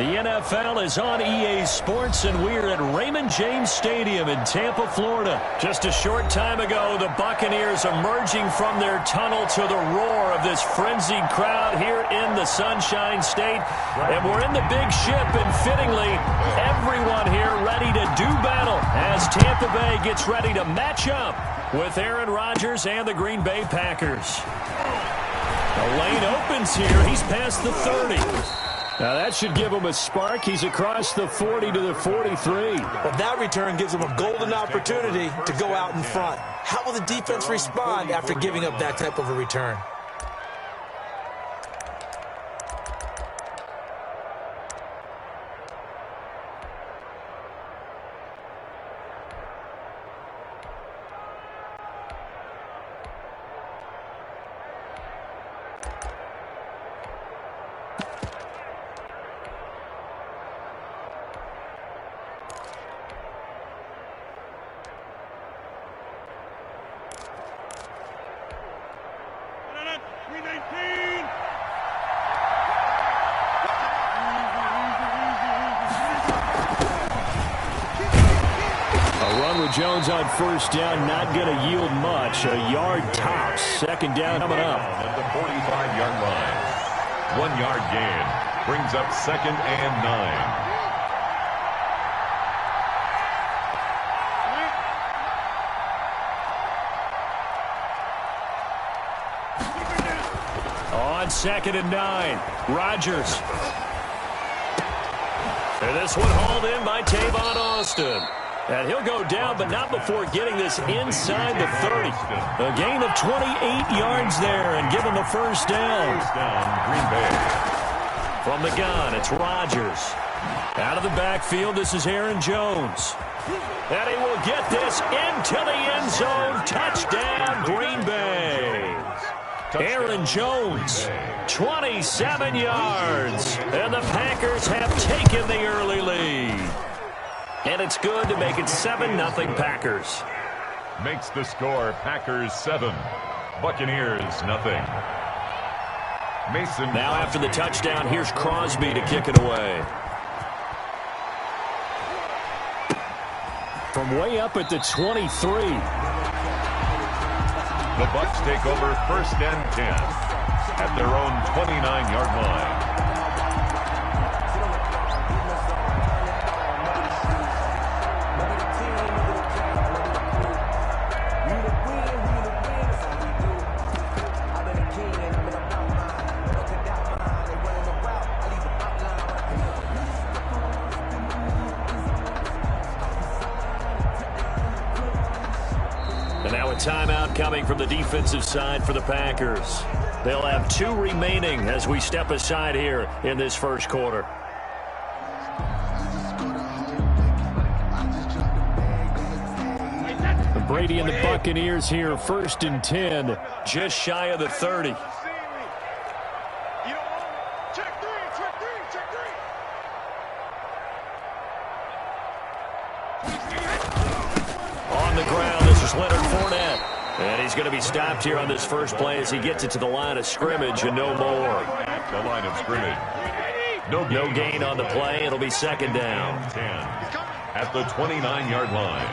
The NFL is on EA Sports, and we're at Raymond James Stadium in Tampa, Florida. Just a short time ago, the Buccaneers emerging from their tunnel to the roar of this frenzied crowd here in the Sunshine State. And we're in the big ship, and fittingly, everyone here ready to do battle as Tampa Bay gets ready to match up with Aaron Rodgers and the Green Bay Packers. The lane opens here. He's past the 30. Now that should give him a spark. He's across the 40 to the 43. Well, that return gives him a golden opportunity to go out in front. How will the defense respond after giving up that type of a return? Jones on first down, not going to yield much. A yard tops. Second down coming up. At the 45-yard line. 1 yard gain. Brings up 2nd and 9. On 2nd and 9. Rodgers. And this one hauled in by Tavon Austin. And he'll go down, but not before getting this inside the 30. A gain of 28 yards there and give him the first down. Green Bay. From the gun, it's Rodgers. Out of the backfield, this is Aaron Jones. And he will get this into the end zone. Touchdown, Green Bay. Aaron Jones, 27 yards. And the Packers have taken the early lead. And it's good to make it 7-0 Packers. Makes the score Packers 7, Buccaneers 0. Mason. Now after the touchdown, here's Crosby to kick it away. From way up at the 23. The Bucs take over 1st and 10 at their own 29-yard line. Timeout coming from the defensive side for the Packers. They'll have 2 remaining as we step aside here in this first quarter. Brady and the Buccaneers here, 1st and 10, just shy of the 30. On the ground, this is Leonard Fournette. And he's going to be stopped here on this first play as he gets it to the line of scrimmage and no more. The line of scrimmage. No gain on the play. It'll be 2nd down. 10 at the 29-yard line.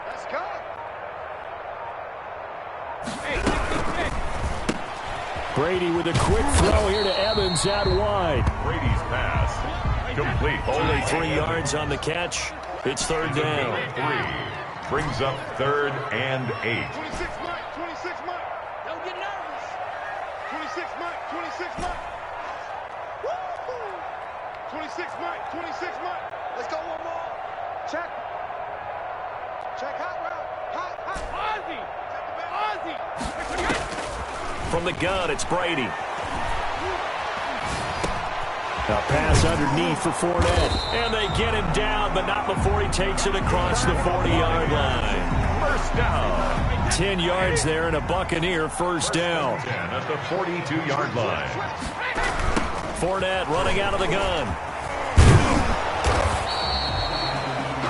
Let's go. Brady with a quick throw here to Evans out wide. Brady's pass. Complete. Only 3 yards on the catch. It's 3rd down. 3. Brings up 3rd and 8. 26 Mike. Don't get nervous. 26 Mike. Woo! 26 Mike. Let's go one more. Check. Hot route. Ozzy. From the gun, it's Brady. A pass underneath for Fournette. And they get him down, but not before he takes it across the 40-yard line. First down. 10 yards there and a Buccaneer first down. 10 at the 42-yard line. Fournette running out of the gun.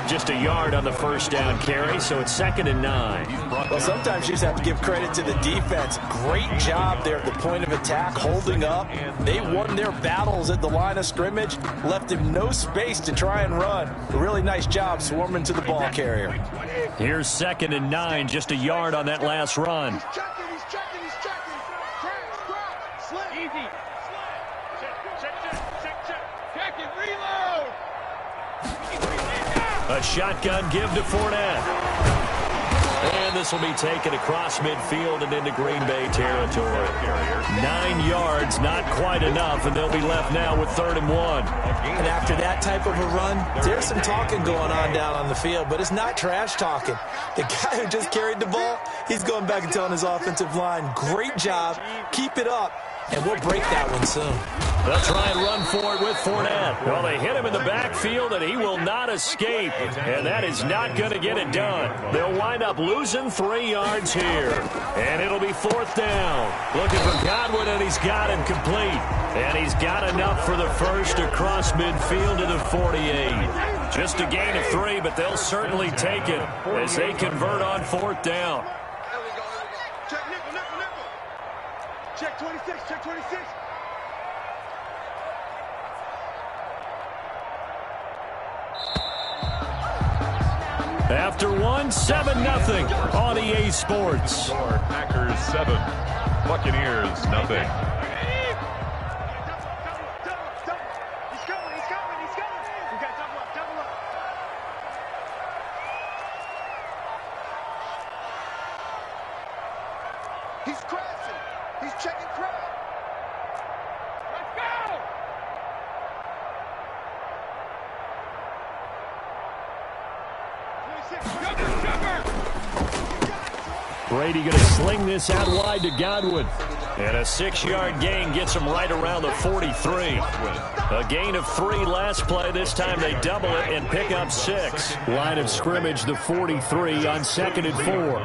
Just a yard on the first down carry, so it's 2nd and 9. Well, sometimes you just have to give credit to the defense. Great job there at the point of attack, holding up. They won their battles at the line of scrimmage, left him no space to try and run. A really nice job swarming to the ball carrier. Here's 2nd and 9, just a yard on that last run. He's checking. Crash, slip. Easy. Check it, reload. A shotgun give to Fournette. And this will be taken across midfield and into Green Bay territory. 9 yards, not quite enough, and they'll be left now with 3rd and 1. And after that type of a run, there's some talking going on down on the field, but it's not trash talking. The guy who just carried the ball, he's going back and telling his offensive line, great job, keep it up, and we'll break that one soon. They'll try and run for it with Fournette. Well, they hit him in the backfield, and he will not escape. And that is not going to get it done. They'll wind up losing 3 yards here. And it'll be 4th down. Looking for Godwin, and he's got him complete. And he's got enough for the first across midfield to the 48. Just a gain of 3, but they'll certainly take it as they convert on 4th down. Check nickel. Check 26. After 1, 7-0 on EA Sports. Packers 7, Buccaneers 0. He's coming. We got double up. He's crashing. He's checking crash. Let's go. Brady going to sling this out wide to Godwin. And a 6-yard gain gets him right around the 43. A gain of 3 last play. This time they double it and pick up 6. Line of scrimmage, the 43 on 2nd and 4.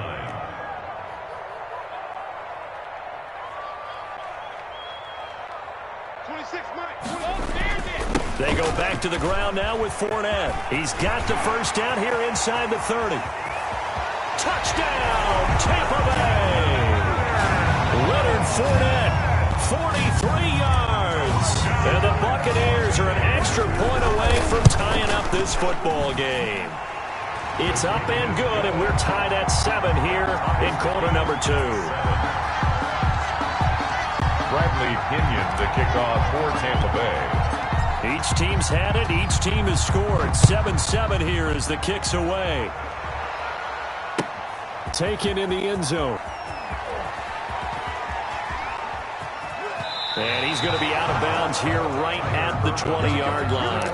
They go back to the ground now with Fournette. He's got the first down here inside the 30. Touchdown, Tampa Bay! Leonard Fournette, 43 yards. And the Buccaneers are an extra point away from tying up this football game. It's up and good, and we're tied at 7 here in quarter number 2. Bradley Pinion the kickoff for Tampa Bay. Each team's had it. Each team has scored. 7-7 here as the kick's away. Taken in the end zone. And he's going to be out of bounds here right at the 20-yard line.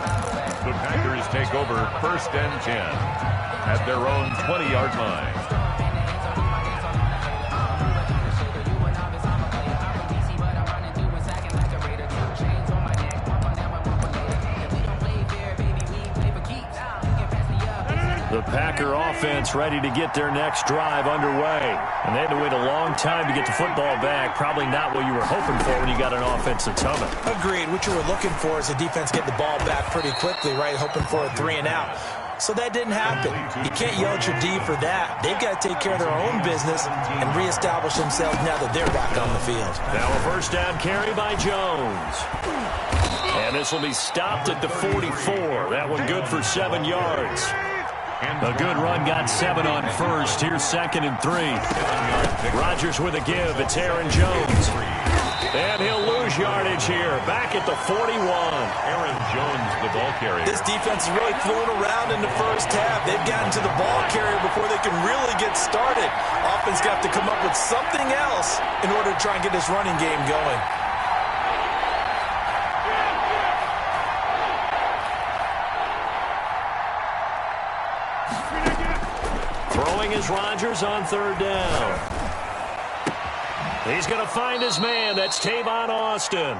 The Packers take over 1st and 10 at their own 20-yard line. The Packer offense ready to get their next drive underway. And they had to wait a long time to get the football back. Probably not what you were hoping for when you got an offensive tunnel. Agreed. What you were looking for is the defense get the ball back pretty quickly, right? Hoping for a 3 and out. So that didn't happen. You can't yell at your D for that. They've got to take care of their own business and reestablish themselves now that they're back on the field. Now a first down carry by Jones. And this will be stopped at the 44. That one good for 7 yards. A good run got 7 on first. Here's 2nd and 3. Rodgers with a give. It's Aaron Jones. And he'll lose yardage here. Back at the 41. Aaron Jones, the ball carrier. This defense is really throwing around in the first half. They've gotten to the ball carrier before they can really get started. Offense got to come up with something else in order to try and get this running game going. Throwing is Rodgers on 3rd down. He's going to find his man. That's Tavon Austin.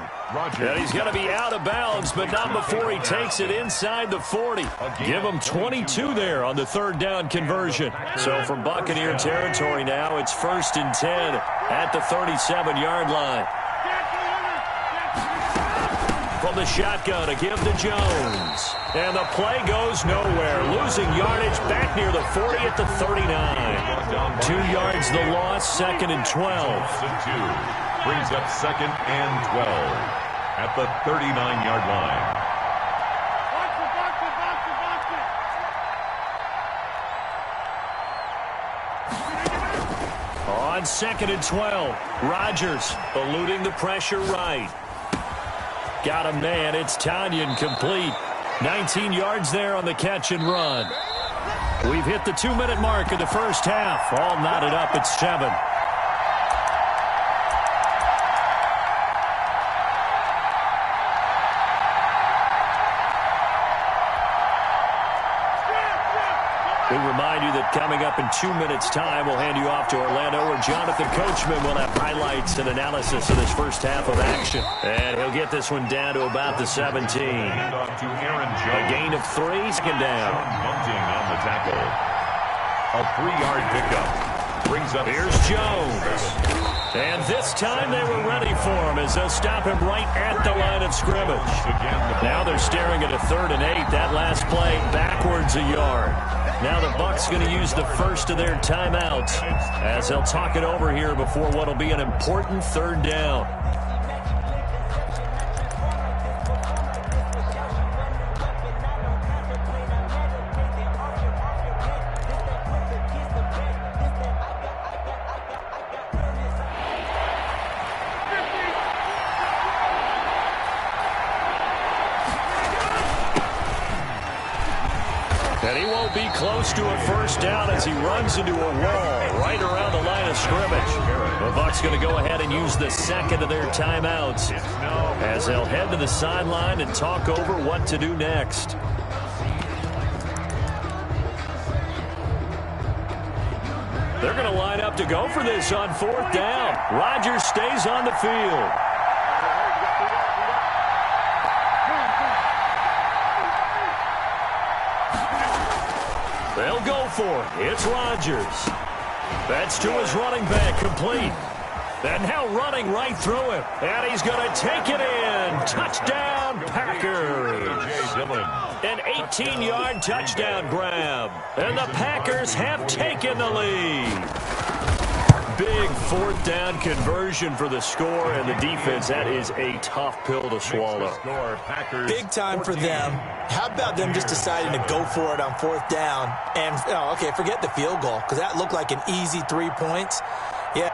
And he's going to be out of bounds, but not before he takes it inside the 40. Give him 22 there on the 3rd down conversion. So from Buccaneer territory now, it's 1st and 10 at the 37-yard line. From the shotgun, a give to Jones. And the play goes nowhere. Losing yardage back near the 40 at the 39. 2 yards the loss, 2nd and 12. Brings up 2nd and 12 at the 39-yard line. On 2nd and 12, Rodgers eluding the pressure right. Got a man. It's Tanyan complete. 19 yards there on the catch and run. We've hit the 2-minute mark of the first half. All knotted up at 7. We remind you that coming up in 2 minutes' time, we'll hand you off to Orlando, where Jonathan Coachman will have highlights and analysis of this first half of action. And he'll get this one down to about the 17. A gain of 3, 2nd down. Bunting on the tackle. A 3-yard pickup. Brings up. Here's Jones. And this time they were ready for him as they'll stop him right at the line of scrimmage. Now they're staring at a 3rd and 8. That last play backwards a yard. Now the Bucs going to use the first of their timeouts as they'll talk it over here before what will be an important 3rd down. And he won't be close to a first down as he runs into a wall right around the line of scrimmage. The Bucs going to go ahead and use the 2nd of their timeouts as they'll head to the sideline and talk over what to do next. They're going to line up to go for this on 4th down. Rodgers stays on the field. They'll go for it. It's Rodgers. That's to his running back, complete. And now running right through him. And he's going to take it in. Touchdown, Packers. An 18-yard touchdown grab. And the Packers have taken the lead. Big 4th down conversion for the score, and the defense, that is a tough pill to swallow. Big time for them. How about them just deciding to go for it on 4th down? And, okay, forget the field goal, because that looked like an easy 3 points. Yeah.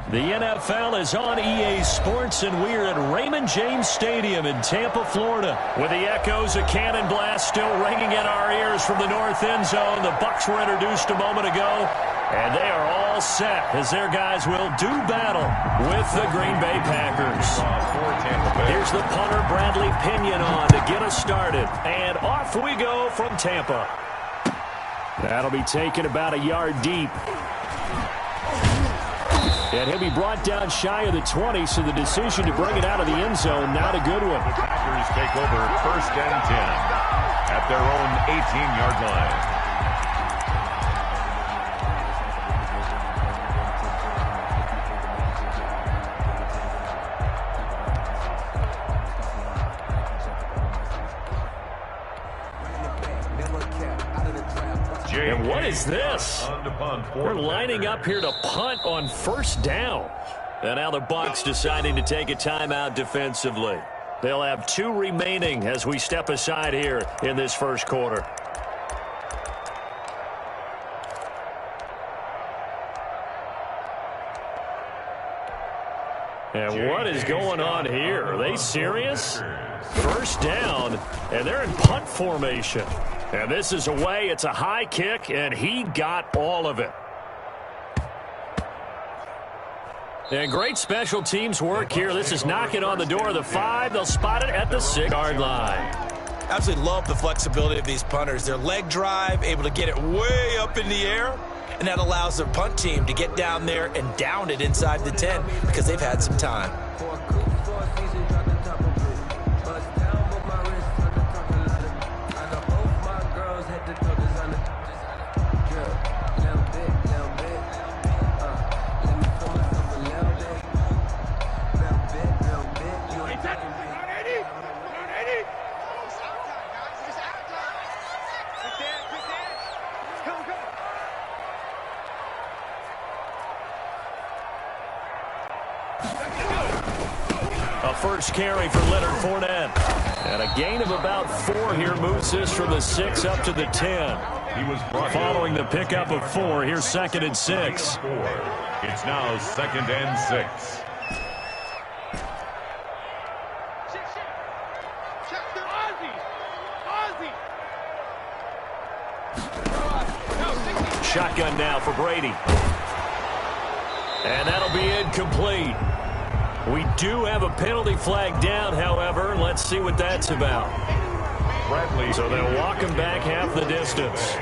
The NFL is on EA Sports, and we're at Raymond James Stadium in Tampa, Florida, with the echoes of cannon blast still ringing in our ears from the north end zone. The Bucs were introduced a moment ago, and they are all set as their guys will do battle with the Green Bay Packers. Here's the punter, Bradley Pinion, on to get us started, and off we go from Tampa. That'll be taken about a yard deep. And he'll be brought down shy of the 20, so the decision to bring it out of the end zone, not a good one. The Packers take over 1st and 10 at their own 18-yard line. And what is this? We're lining up here to punt on 1st down. And now the Bucs deciding to take a timeout defensively. They'll have 2 remaining as we step aside here in this first quarter. And what is going on here? Are they serious? 1st down, and they're in punt formation. And this is away. It's a high kick, and he got all of it. And great special teams work here. This is knocking on the door of the 5. They'll spot it at the 6-yard line. Absolutely love the flexibility of these punters. Their leg drive, able to get it way up in the air, and that allows their punt team to get down there and down it inside the 10 because they've had some time. A first carry for Leonard Fournette. And a gain of about 4 here moves this from the 6 up to the 10. Following the pickup of 4, here's 2nd and 6. It's now 2nd and 6. Shotgun now for Brady. And that'll be incomplete. We do have a penalty flag down, however. Let's see what that's about. So they'll walk him back half the distance.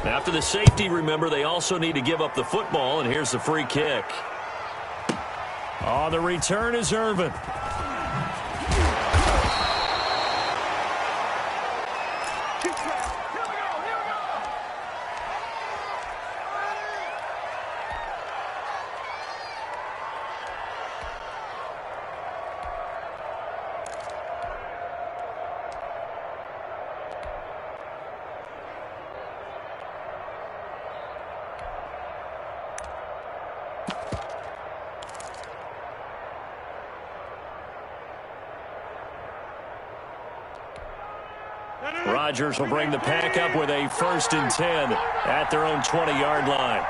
After the safety, remember, they also need to give up the football, and here's the free kick. On the return is Irvin. Rodgers will bring the pack up with a 1st and 10 at their own 20-yard line.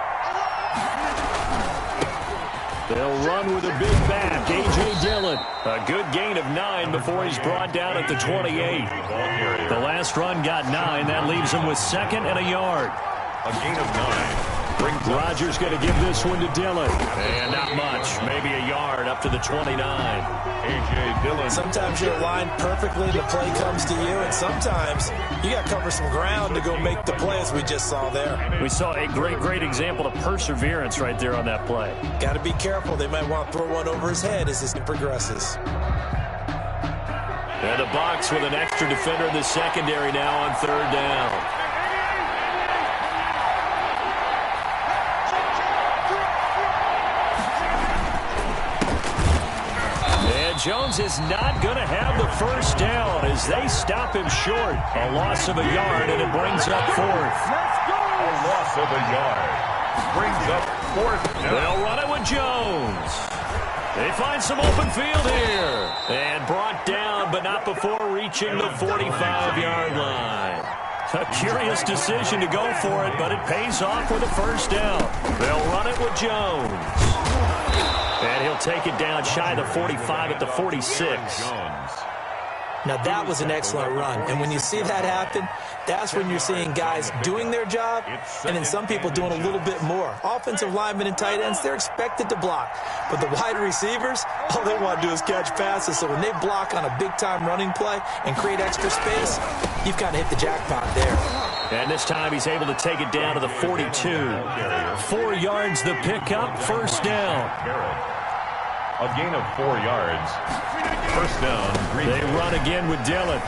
They'll run with a big back, A.J. Dillon. A good gain of 9 before he's brought down at the 28. The last run got 9. That leaves him with 2nd and a yard. A gain of 9. Rodgers going to give this one to Dillon. And not much. Maybe a yard up to the 29. A.J. Dillon. Sometimes you're aligned perfectly, the play comes to you, and sometimes you got to cover some ground to go make the play, as we just saw there. We saw a great example of perseverance right there on that play. Got to be careful. They might want to throw one over his head as this progresses. And the Bucs with an extra defender in the secondary now on 3rd down. Jones is not going to have the 1st down as they stop him short. A loss of a yard, and it brings up 4th. A loss of a yard. Brings up 4th down. They'll run it with Jones. They find some open field here. And brought down, but not before reaching the 45-yard line. A curious decision to go for it, but it pays off with a 1st down. They'll run it with Jones. they'll take it down shy of the 45 at the 46. Now, that was an excellent run. And when you see that happen, that's when you're seeing guys doing their job and then some people doing a little bit more. Offensive linemen and tight ends, they're expected to block. But the wide receivers, all they want to do is catch passes. So when they block on a big-time running play and create extra space, you've kind of hit the jackpot there. And this time he's able to take it down to the 42. 4 yards the pickup, first down. A gain of 4 yards. First down. They run again with Dillon.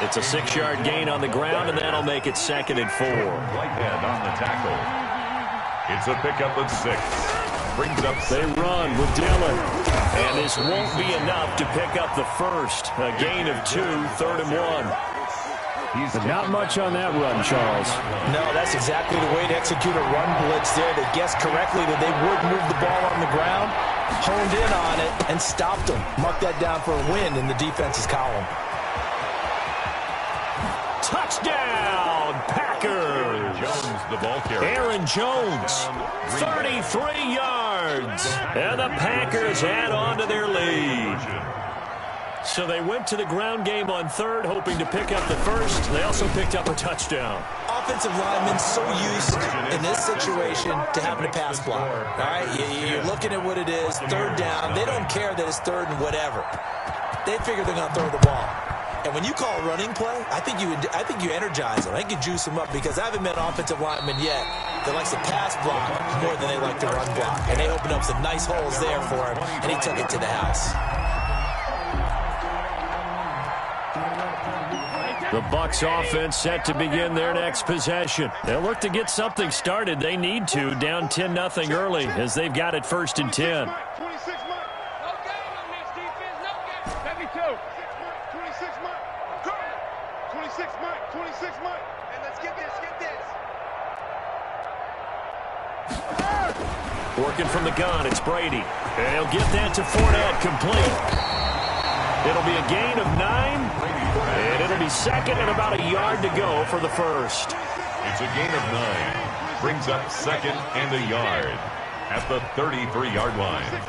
It's a 6-yard gain on the ground, and that'll make it 2nd and 4. Right hand on the tackle. It's a pickup of 6. Brings up. They run with Dillon. And this won't be enough to pick up the first. A gain of 2, 3rd and 1. But not much on that run, Charles. No, that's exactly the way to execute a run blitz there. They guessed correctly that they would move the ball on the ground, honed in on it, and stopped them. Mark that down for a win in the defense's column. Touchdown, Packers! Jones, the ball carrier. Aaron Jones, 33 yards. And the Packers add on to their lead. So they went to the ground game on 3rd, hoping to pick up the first. They also picked up a touchdown. Offensive linemen so used in this situation to having a pass block. All right, you're looking at what it is, 3rd down. They don't care that it's 3rd and whatever. They figure they're going to throw the ball. And when you call a running play, I think you energize them. I think you juice them up because I haven't met an offensive lineman yet that likes to pass block more than they like to run block. And they opened up some nice holes there for him, and he took it to the house. The Bucs offense set to begin their next possession. They'll look to get something started. They need to, down 10-0 early as they've got it 1st and 10. 26 Mike. No game on this defense. No game. 72. 26 Mike. 26 Mike. 26 Mike. And let's get this. Get this. Working from the gun, it's Brady. And he'll get that to Fournette, complete. It'll be a gain of 9. And it'll be 2nd and about a yard to go for the first. It's a gain of 9. Brings up 2nd and a yard at the 33-yard line.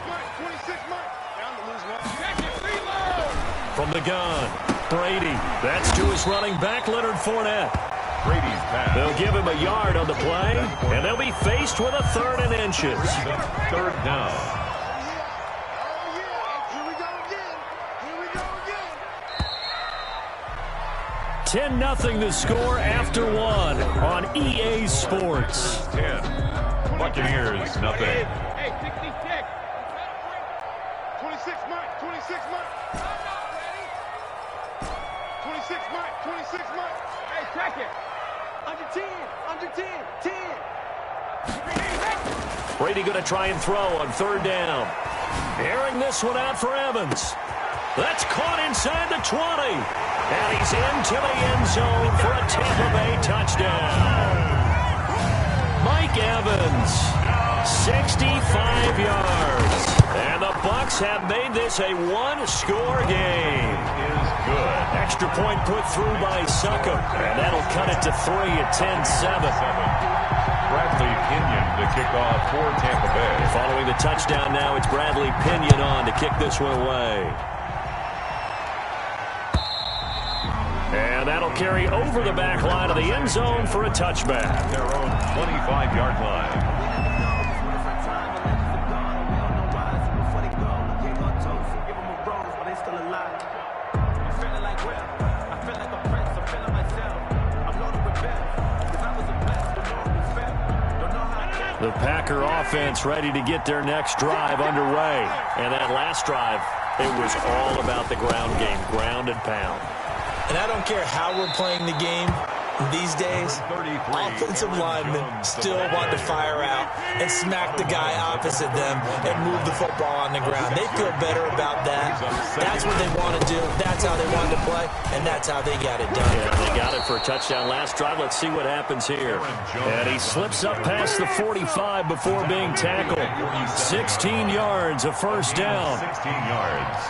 From the gun, Brady. That's to his running back, Leonard Fournette. Brady's pass. They'll give him a yard on the play, and they'll be faced with a 3rd and inches. 3rd down. 10-0 the score after 1 on EA Sports. 10. Buccaneers, nothing. Hey, 66. 26 Mike. 26 Mike. 26 Mike. 26 Mike. Hey, check it. Under 10. Under 10. 10. Brady going to try and throw on 3rd down. Airing this one out for Evans. That's caught inside the 20. And he's into the end zone for a Tampa Bay touchdown. Mike Evans, 65 yards. And the Bucs have made this a 1-score game. Is good. Extra point put through by Succop. And that'll cut it to 3 at 10-7. Bradley Pinion to kick off for Tampa Bay. Following the touchdown now, it's Bradley Pinion on to kick this one away. And that'll carry over the back line of the end zone for a touchback. Their own 25-yard line. The Packer offense ready to get their next drive underway. And that last drive, it was all about the ground game, ground and pound. And I don't care how we're playing the game these days, offensive linemen still want to fire out and smack the guy opposite them and move the football on the ground. They feel better about that. That's what they want to do. That's how they want to play, and that's how they got it done. Yeah, they got it for a touchdown last drive. Let's see what happens here. And he slips up past the 45 before being tackled. 16 yards, a first down. 16 yards.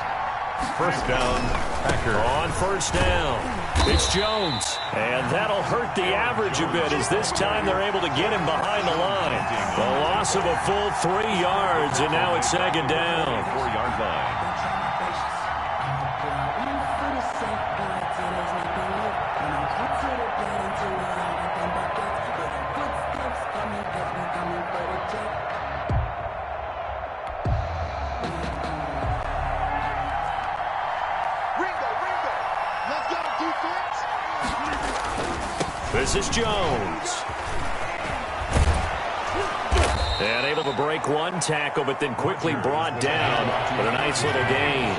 First down, Packer. On first down. It's Jones. And that'll hurt the average a bit as this time they're able to get him behind the line. A loss of a full 3 yards, and now it's second down. 4-yard line. This is Jones. And able to break one tackle, but then quickly brought down with a nice little gain.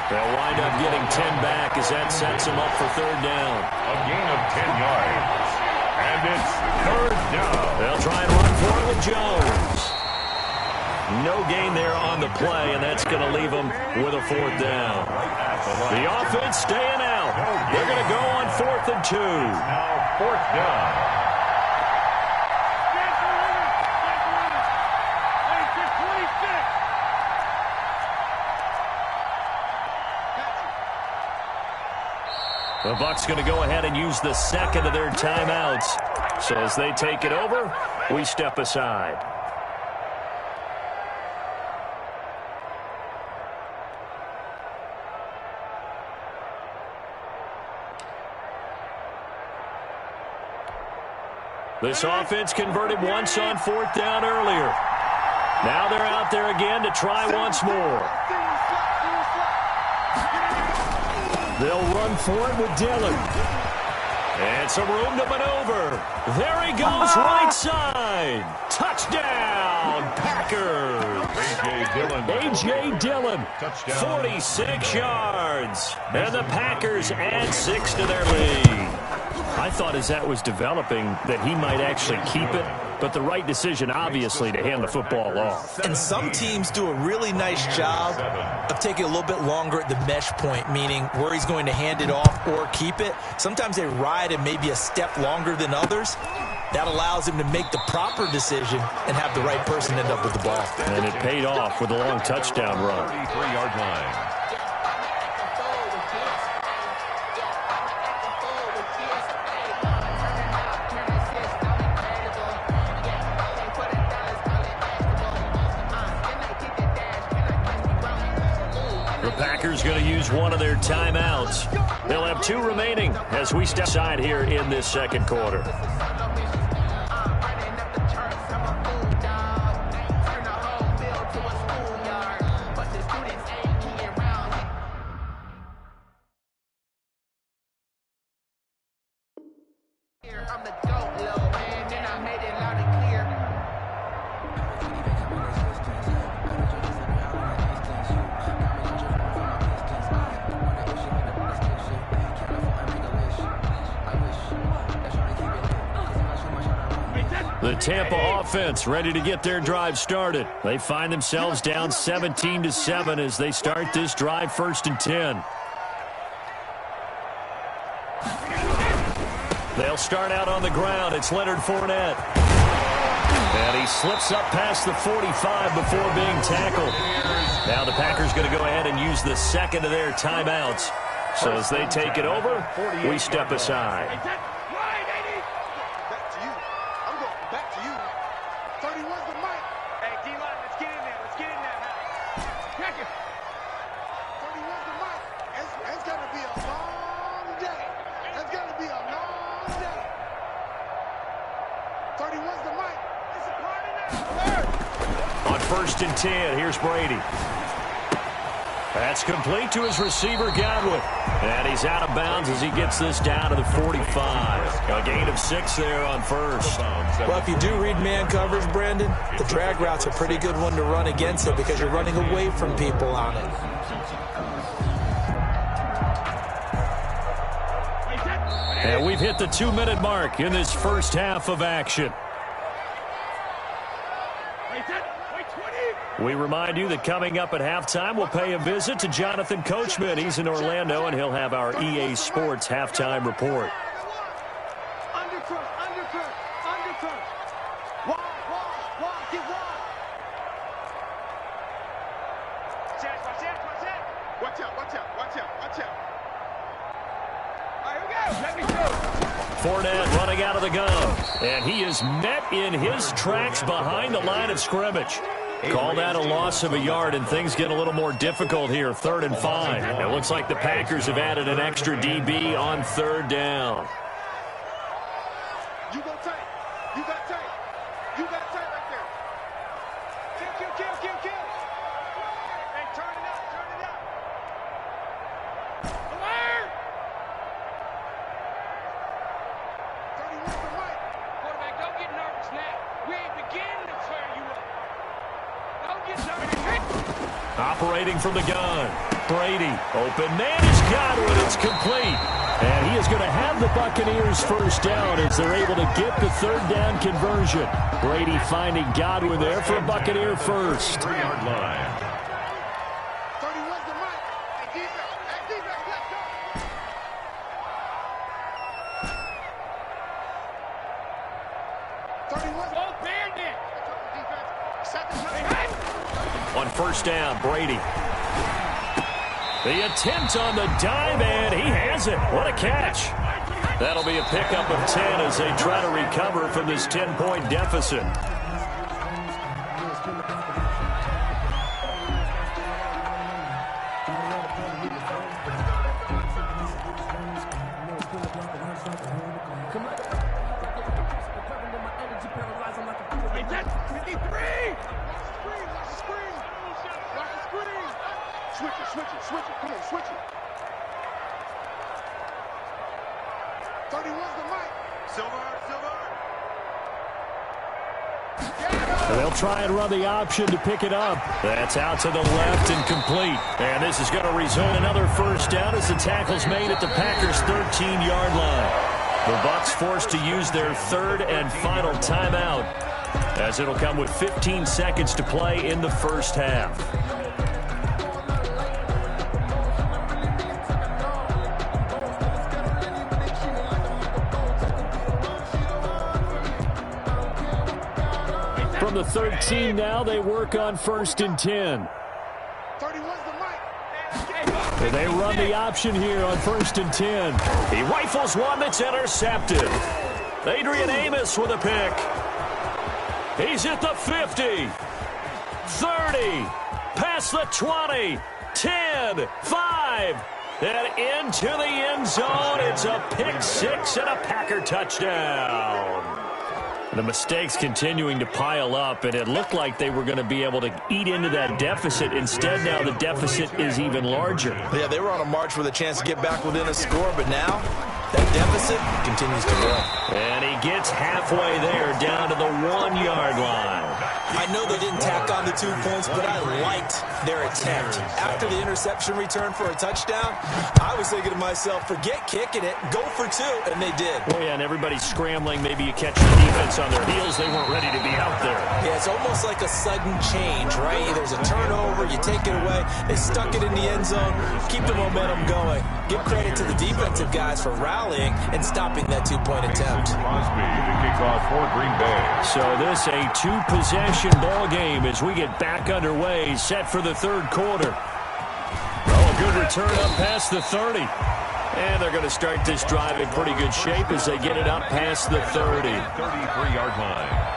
They'll wind up getting 10 back as that sets them up for third down. A gain of 10 yards. And it's third down. They'll try and run for it with Jones. No gain there on the play, and that's going to leave them with a fourth down. The offense staying out. They're going to go on 4th and 2. Now fourth down. The Bucs going to go ahead and use the second of their timeouts. So as they take it over, we step aside. This offense converted once on 4th down earlier. Now they're out there again to try once more. They'll run for it with Dillon. And some room to maneuver. There he goes, right side. Touchdown, Packers. A.J. Dillon, touchdown. 46 yards. And the Packers add 6 to their lead. I thought as that was developing that he might actually keep it, but the right decision, obviously, to hand the football off. And some teams do a really nice job of taking a little bit longer at the mesh point, meaning where he's going to hand it off or keep it. Sometimes they ride him maybe a step longer than others. That allows him to make the proper decision and have the right person end up with the ball. And it paid off with a long touchdown run. 33-yard line. Packers going to use one of their timeouts. They'll have 2 remaining as we step aside here in this second quarter. The Tampa offense ready to get their drive started. They find themselves down 17-7 as they start this drive 1st and 10. They'll start out on the ground. It's Leonard Fournette. And he slips up past the 45 before being tackled. Now the Packers going to go ahead and use the second of their timeouts. So as they take it over, we step aside. On 1st and 10, here's Brady. That's complete to his receiver, Godwin. And he's out of bounds as he gets this down to the 45. A gain of 6 there on 1st. Well, if you do read man coverage, Brandon, the drag route's a pretty good one to run against it because you're running away from people on it. And we've hit the 2-minute mark in this first half of action. We remind you that coming up at halftime, we'll pay a visit to Jonathan Coachman. He's in Orlando, and he'll have our EA Sports halftime report. Watch out. All right, here we go. Fournette running out of the gun. And he is met in his tracks behind the line of scrimmage. Call that a loss of a yard, and things get a little more difficult here, 3rd and 5. It looks like the Packers have added an extra DB on 3rd down. You go tight. You got tight. You got tight right there. Kill. Hey, turn it out. Alert! 31's the mic. Quarterback, don't get nervous now. We ain't beginning to tear you up. Don't get nervous. Operating from the gun. Brady. Open man is Godwin. It's complete. And he is going to have the Buccaneers first down as they're able to get the 3rd down conversion. Brady finding Godwin there for a Buccaneer first. 3-yard line. 31's the mic. Hey, defense, let's go. On 1st down, Brady. The attempt on the dive, and he has it. What a catch. That'll be a pickup of 10 as they try to recover from this 10-point deficit. Switch it. Come on, switch it. 31's the mic. Silver. And they'll try and run the option to pick it up. That's out to the left and complete. And this is going to result in another first down as the tackle's made at the Packers' 13-yard line. The Bucs forced to use their 3rd and final timeout, as it'll come with 15 seconds to play in the first half. From the 13 now, they work on 1st and 10. 31's the mic. And they run the option here on 1st and 10. He rifles one that's intercepted. Adrian Amos with a pick. He's at the 50, 30, past the 20, 10, 5, and into the end zone. It's a pick 6 and a Packer touchdown. The mistakes continuing to pile up, and it looked like they were going to be able to eat into that deficit. Instead, now the deficit is even larger. Yeah, they were on a march with a chance to get back within a score, but now that deficit continues to grow. And he gets halfway there, down to the 1-yard line. I know they didn't tack on the 2 points, but I liked their attempt. After the interception return for a touchdown, I was thinking to myself, forget kicking it, go for 2, and they did. Oh, yeah, and everybody's scrambling. Maybe you catch the defense on their heels. They weren't ready to be out there. Yeah, it's almost like a sudden change, right? There's a turnover, you take it away, they stuck it in the end zone, keep the momentum going. Give credit to the defensive guys for rallying and stopping that 2-point attempt. Crosby, the kickoff for Green Bay. So this a 2-possession ball game as we get back underway, set for the 3rd quarter. Oh, a good return up past the 30. And they're going to start this drive in pretty good shape as they get it up past the 30. 33-yard line.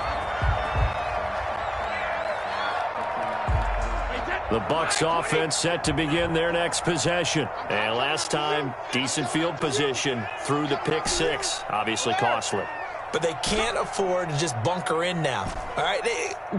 The Bucs offense set to begin their next possession. And last time, decent field position through the pick 6. Obviously costly. But they can't afford to just bunker in now. All right,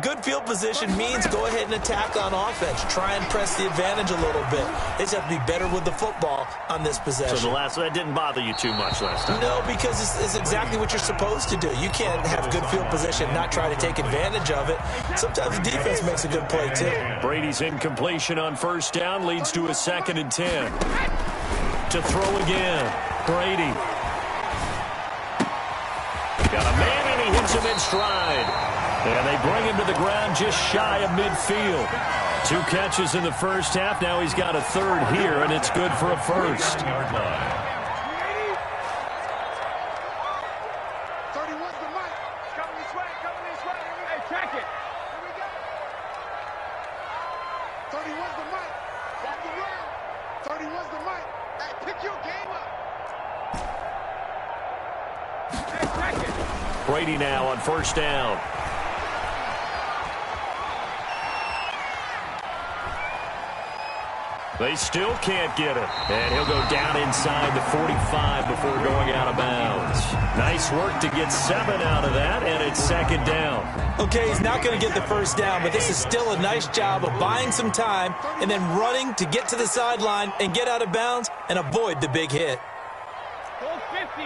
good field position means go ahead and attack on offense. Try and press the advantage a little bit. They just have to be better with the football on this possession. So that didn't bother you too much last time? No, because it's exactly what you're supposed to do. You can't have good field position and not try to take advantage of it. Sometimes the defense makes a good play, too. Brady's incompletion on 1st down leads to a 2nd and 10. To throw again, Brady. Got a man, and he hits him in stride. And they bring him to the ground just shy of midfield. 2 catches in the first half. Now he's got a 3rd here, and it's good for a 1st. 31's the mic. Coming this way. Hey, check it. Here we go. 31's the mic. Walk the road. 31's the mic. Hey, pick your game up. Brady now on first down. They still can't get it. And he'll go down inside the 45 before going out of bounds. Nice work to get 7 out of that, and it's second down. Okay, he's not going to get the first down, but this is still a nice job of buying some time and then running to get to the sideline and get out of bounds and avoid the big hit. Hold 50.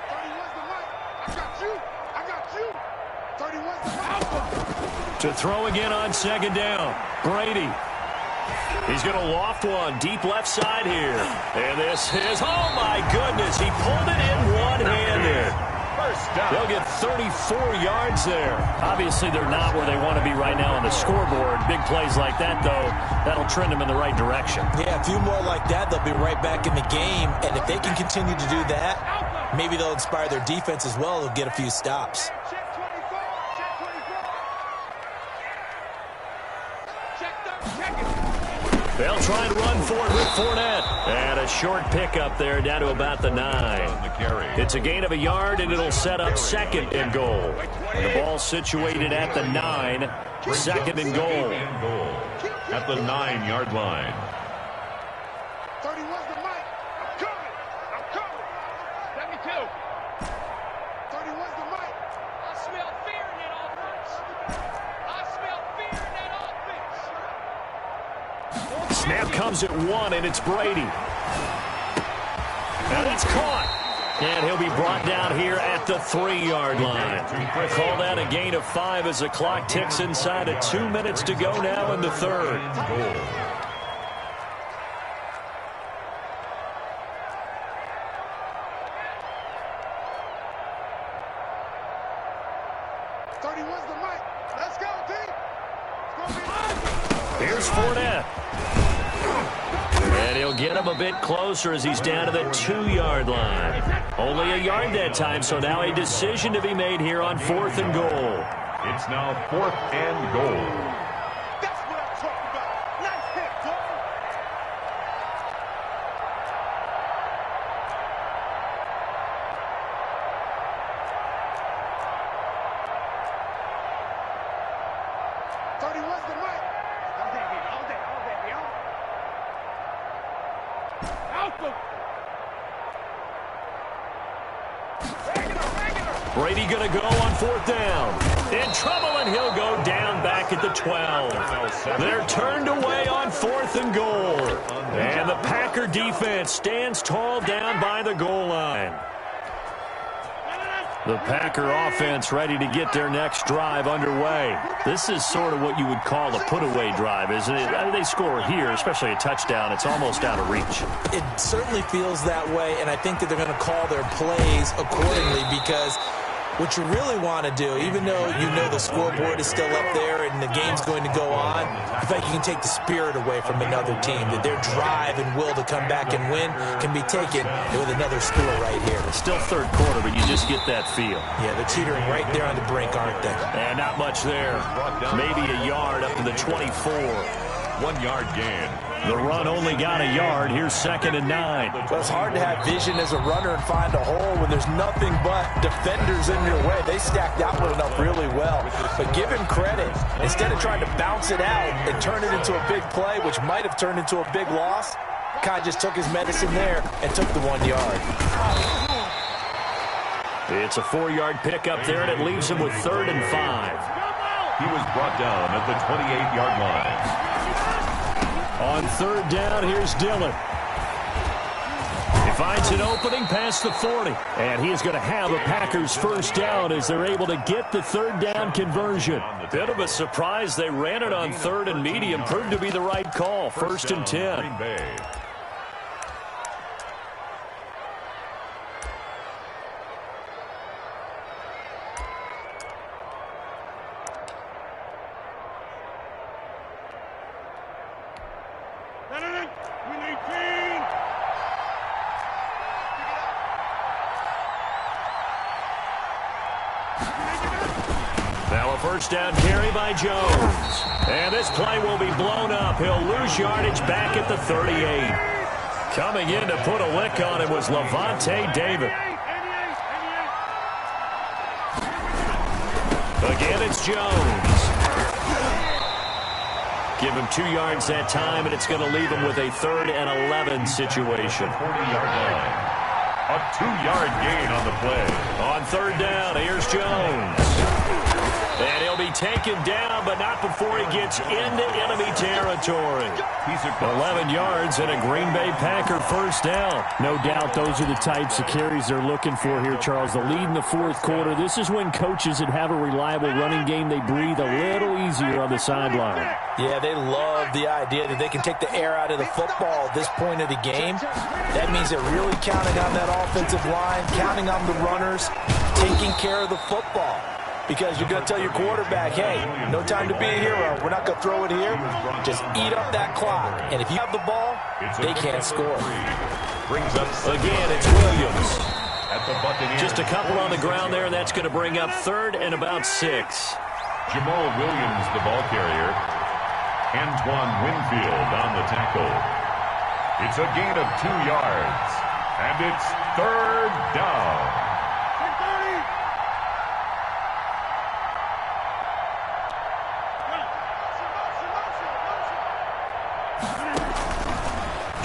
31's the mic. I got you. I got you. 31's the mic. To throw again on second down. Brady. He's going to loft one deep left side here. And this is, oh my goodness, he pulled it in one-handed. They'll get 34 yards there. Obviously, they're not where they want to be right now on the scoreboard. Big plays like that, though, that'll trend them in the right direction. Yeah, a few more like that, they'll be right back in the game. And if they can continue to do that, maybe they'll inspire their defense as well. They'll get a few stops. Check 24. Check 24. Check them. Check it. They'll try and run for it with Fournette. And a short pickup there down to about the 9. It's a gain of a yard, and it'll set up second and goal. And the ball situated at the 9. Second and goal. At the 9-yard line. 31's the mic. I'm coming. I'm coming. 72. 31's the mic. I smell fear in that offense. I smell fear in that offense. Snap comes at 1, and it's Brady. And it's caught. And he'll be brought down here at the 3-yard line. Call that a gain of 5 as the clock ticks inside of 2 minutes to go now in the third. 31's the mic. Let's go, D. It's gonna be Here's Fournette. And he'll get him a bit closer as he's down to the 2-yard line. Only a yard that time, so now a decision to be made here on 4th and goal. It's now 4th and goal. That's what I'm talking about. Nice hit, dog. What's the mic? All day, baby. All day, yo. Alpha. Regular. Brady going to go on 4th down. In trouble, and he'll go down back at the 12. They're turned away on 4th and goal. And the Packer defense stands tall down by the goal line. The Packer offense ready to get their next drive underway. This is sort of what you would call a put-away drive, isn't it? I mean, they score here, especially a touchdown. It's almost out of reach. It certainly feels that way, and I think that they're going to call their plays accordingly because what you really want to do, even though you know the scoreboard is still up there and the game's going to go on, I think you can take the spirit away from another team, that their drive and will to come back and win can be taken with another score right here. It's still third quarter, but you just get that feel. Yeah, they're teetering right there on the brink, aren't they? And not much there. Maybe a yard up to the 24. 1-yard gain. The run only got a yard. Here's 2nd and 9. Well, it's hard to have vision as a runner and find a hole when there's nothing but defenders in your way. They stacked that one up really well. But give him credit. Instead of trying to bounce it out and turn it into a big play, which might have turned into a big loss, Kai just took his medicine there and took the 1 yard. It's a 4-yard pickup there, and it leaves him with 3rd and 5. He was brought down at the 28-yard line. On 3rd down, here's Dillon. He finds an opening past the 40. And he is going to have a Packers first down as they're able to get the 3rd down conversion. Bit of a surprise. They ran it on 3rd and medium. Proved to be the right call. 1st and 10. Green Bay. Now a first down carry by Jones. And this play will be blown up. He'll lose yardage back at the 38. Coming in to put a lick on it was Levante David. Jones. Give him 2 yards that time, and it's going to leave him with a 3rd and 11 situation. 40-yard line. A 2-yard gain on the play. On 3rd down, here's Jones. And he'll be taken down, but not before he gets into enemy territory. 11 yards and a Green Bay Packer 1st down. No doubt those are the types of carries they're looking for here, Charles. The lead in the 4th quarter. This is when coaches that have a reliable running game, they breathe a little easier on the sideline. Yeah, they love the idea that they can take the air out of the football at this point of the game. That means they're really counting on that offensive line, counting on the runners, taking care of the football. Because you're going to tell your quarterback, hey, no time to be a hero. We're not going to throw it here. Just eat up that clock. And if you have the ball, they can't score. Again, it's Williams. Just a couple on the ground there, and that's going to bring up 3rd and about 6. Jamal Williams, the ball carrier. Antoine Winfield on the tackle. It's a gain of 2 yards. And it's 3rd down.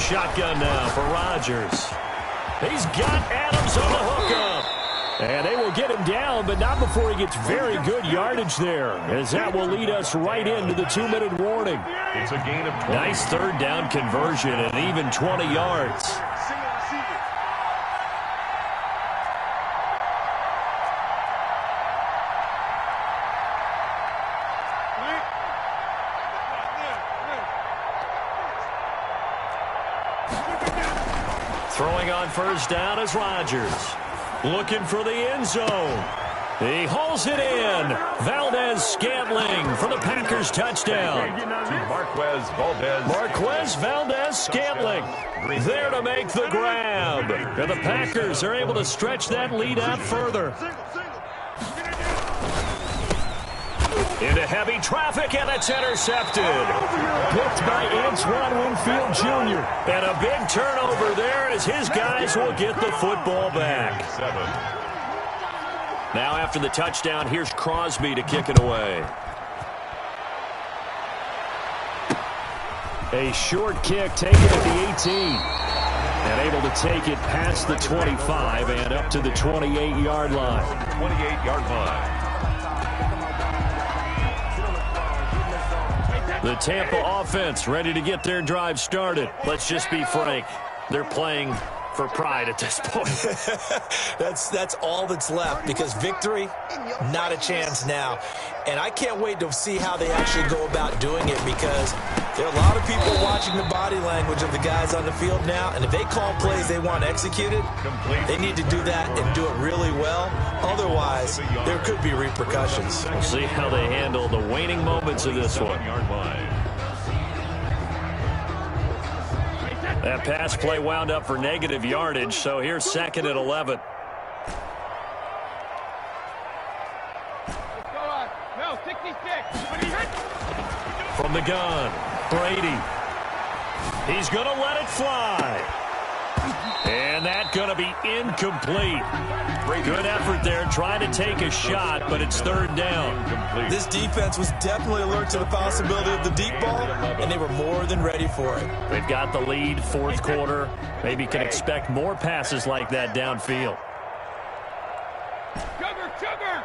Shotgun now for Rodgers. He's got Adams on the hookup. And they will get him down, but not before he gets very good yardage there, as that will lead us right into the 2-minute warning. It's a gain of 20. Nice 3rd down conversion and even 20 yards. Throwing on 1st down is Rodgers. Looking for the end zone. He hauls it in. Valdez-Scantling for the Packers touchdown. Marquez Valdez-Scantling there to make the grab. And the Packers are able to stretch that lead out further. Into heavy traffic, and it's intercepted. Picked by Antoine Winfield Jr. And a big turnover there as his guys will get the football back. Now after the touchdown, here's Crosby to kick it away. A short kick taken at the 18. And able to take it past the 25 and up to the 28-yard line. 28-yard line. The Tampa offense ready to get their drive started. Let's just be frank. They're playing for pride at this point. That's all that's left, because victory, not a chance now. And I can't wait to see how they actually go about doing it, because there are a lot of people watching the body language of the guys on the field now, and if they call plays they want executed, they need to do that and do it really well. Otherwise, there could be repercussions. We'll see how they handle the waning moments of this one. That pass play wound up for negative yardage, so here's 2nd and 11. From the gun, Brady. He's going to let it fly. And that's going to be incomplete. Good effort there trying to take a shot, but it's 3rd down. This defense was definitely alert to the possibility of the deep ball, and they were more than ready for it. They've got the lead, 4th quarter. Maybe can expect more passes like that downfield. Sugar!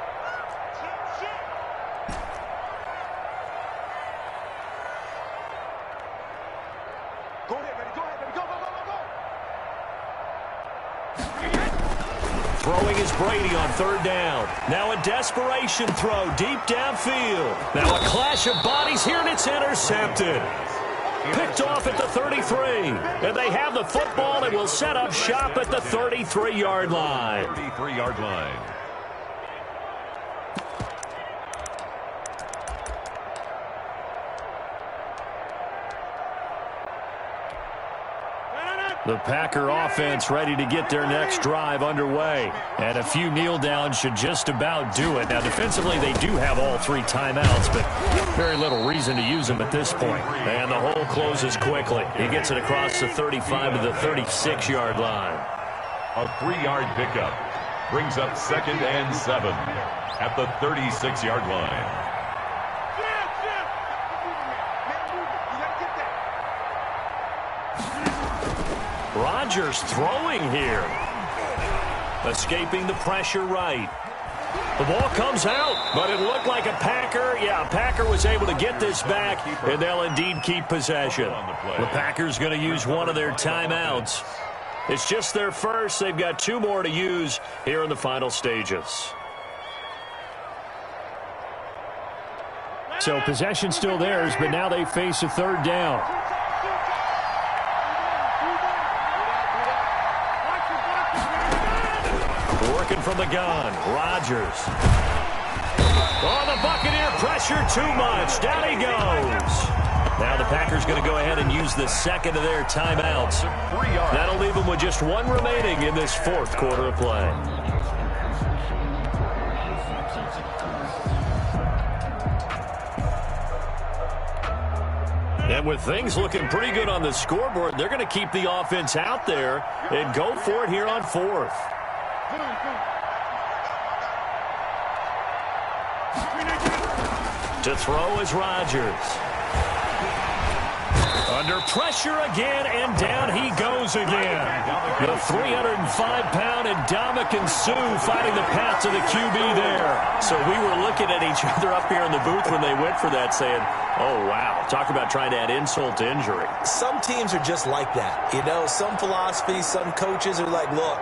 Go ahead, baby. Go. Throwing is Brady on 3rd down. Now a desperation throw deep downfield. Now a clash of bodies here, and it's intercepted. Picked off at the 33. And they have the football and will set up shop at the 33-yard line. 33-yard line. The Packer offense ready to get their next drive underway. And a few kneel downs should just about do it. Now, defensively, they do have all 3 timeouts, but very little reason to use them at this point. And the hole closes quickly. He gets it across the 35 to the 36-yard line. A 3-yard pickup brings up 2nd and 7 at the 36-yard line. Rodgers throwing here. Escaping the pressure right. The ball comes out, but it looked like a Packer. Yeah, a Packer was able to get this back, and they'll indeed keep possession. The Packers going to use one of their timeouts. It's just their first. They've got 2 more to use here in the final stages. So possession still theirs, but now they face a 3rd down. Working from the gun, Rodgers. Oh, the Buccaneer pressure too much. Down he goes. Now the Packers going to go ahead and use the 2nd of their timeouts. That'll leave them with just 1 remaining in this 4th quarter of play. And with things looking pretty good on the scoreboard, they're going to keep the offense out there and go for it here on 4th. To throw is Rodgers. Under pressure again, and down he goes again. The 305-pound Ndamukong Suh fighting the path to the QB there. So we were looking at each other up here in the booth when they went for that, saying, oh, wow, talk about trying to add insult to injury. Some teams are just like that. You know, some philosophies, some coaches are like, look,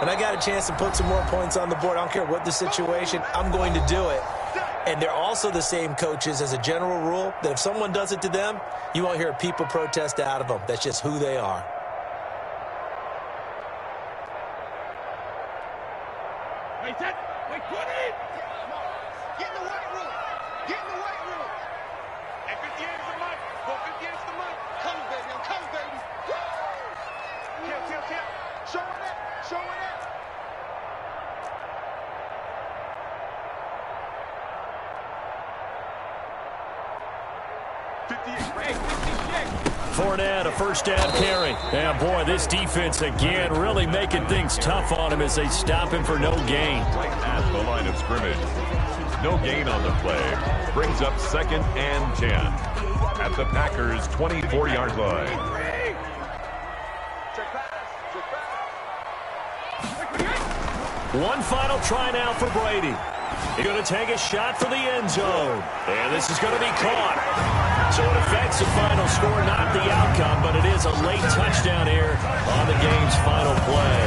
when I got a chance to put some more points on the board, I don't care what the situation, I'm going to do it. And they're also the same coaches as a general rule that if someone does it to them, you won't hear people protest out of them. That's just who they are. Wait, put it! Get in the weight room! Get in the weight room! Hey, 50 hands the mic! Go 50 hands the mic! Come, baby, I'm coming, baby! Woo! Kill! Showing it! Fournette, a 1st down carry. And boy, this defense again really making things tough on him as they stop him for no gain. Right at the line of scrimmage. No gain on the play. Brings up 2nd and 10 at the Packers' 24-yard line. One final try now for Brady. He's going to take a shot for the end zone. And this is going to be caught. So it affects the final score, not the outcome, but it is a late touchdown here on the game's final play.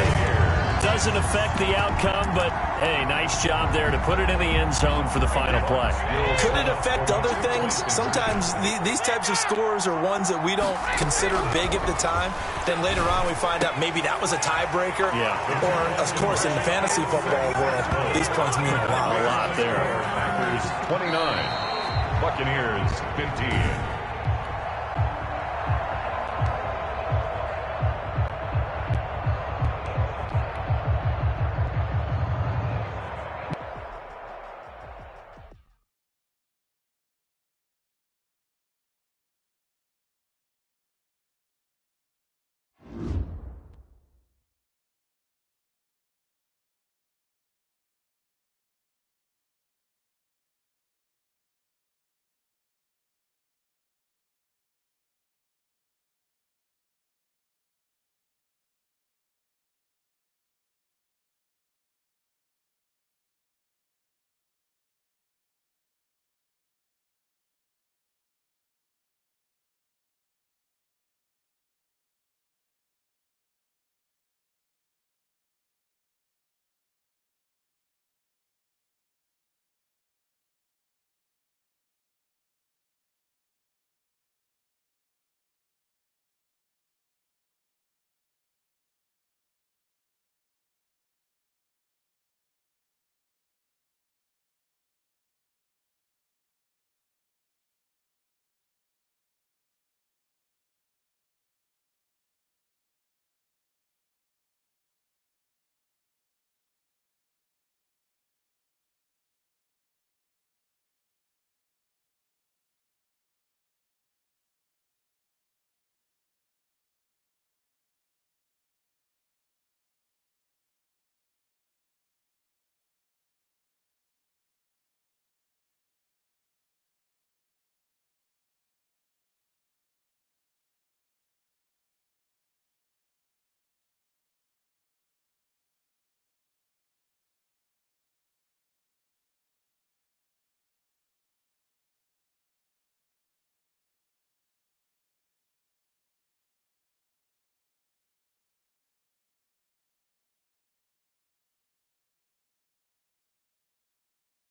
Doesn't affect the outcome, but, hey, nice job there to put it in the end zone for the final play. Could it affect other things? Sometimes these types of scores are ones that we don't consider big at the time. Then later on we find out maybe that was a tiebreaker. Yeah. Or, of course, in the fantasy football world, these points mean a lot. A lot there. Packers 29, Buccaneers 15.